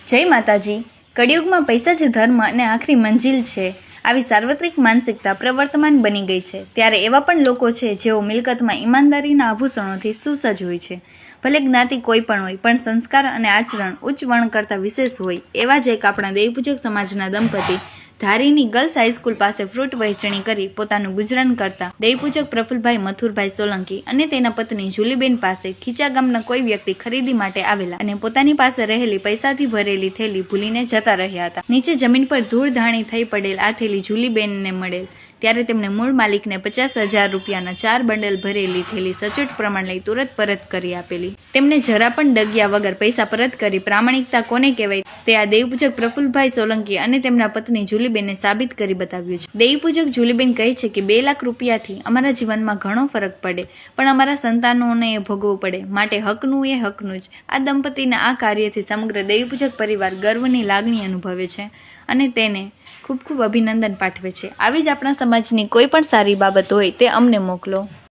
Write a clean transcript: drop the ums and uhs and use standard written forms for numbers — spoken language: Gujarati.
જય માતાજી। કળિયુગમાં પૈસા જ ધર્મ અને આખરી મંજિલ છે, આવી સાર્વત્રિક માનસિકતા પ્રવર્તમાન બની ગઈ છે। ત્યારે એવા પણ લોકો છે જેઓ મિલકતમાં ઈમાનદારીના આભૂષણોથી સુસજ્જ હોય છે। ભલે જ્ઞાતિ કોઈ પણ હોય, પણ સંસ્કાર અને આચરણ ઉચ્ચ વર્ણ કરતાં વિશેષ હોય। એવા જ એક આપણા દેવપૂજક સમાજના દંપતી ધારીની ગર્લ્સ હાઈસ્કૂલ પાસે ફ્રૂટ વહેંચણી કરી પોતાનું ગુજરાન કરતા દેવપૂજક પ્રફુલભાઈ મથુરભાઈ સોલંકી અને તેના પત્ની જુલીબેન પાસે ખીચા ગામના કોઈ વ્યક્તિ ખરીદી માટે આવેલા અને પોતાની પાસે રહેલી પૈસાથી ભરેલી થેલી ભૂલીને જતા રહ્યા હતા। નીચે જમીન પર ધૂળ ધાણી થઈ પડેલ આ થેલી જુલીબેનને મળેલ ત્યારે તેમણે મૂળ માલિકને 50,000 રૂપિયાના 4 બંડલ ભરેલી થેલી સચોટ પ્રમાણ લઈ તુરંત પરત કરી આપેલી। તેમને જરા પણ ડગ્યા વગર પૈસા પરત કરી પ્રામાણિકતા કોને કહેવાય તે આ દેવપૂજક પ્રફુલભાઈ સોલંકી અને તેમના પત્ની જુલીબેને સાબિત કરી બતાવ્યું છે। દેવપૂજક જુલીબેન કહે છે કે 2 લાખ રૂપિયાથી અમારા જીવનમાં ઘણો ફરક પડે, પણ અમારા સંતાનોને એ ભોગવવું પડે, માટે હકનું એ હકનું જ। આ દંપતીના આ કાર્યથી સમગ્ર દેવપૂજક પરિવાર ગર્વની લાગણી અનુભવે છે અને તેને ખૂબ ખૂબ અભિનંદન પાઠવે છે। આવી જ આપણા સમાજની કોઈ પણ સારી બાબત હોય તે અમને મોકલો।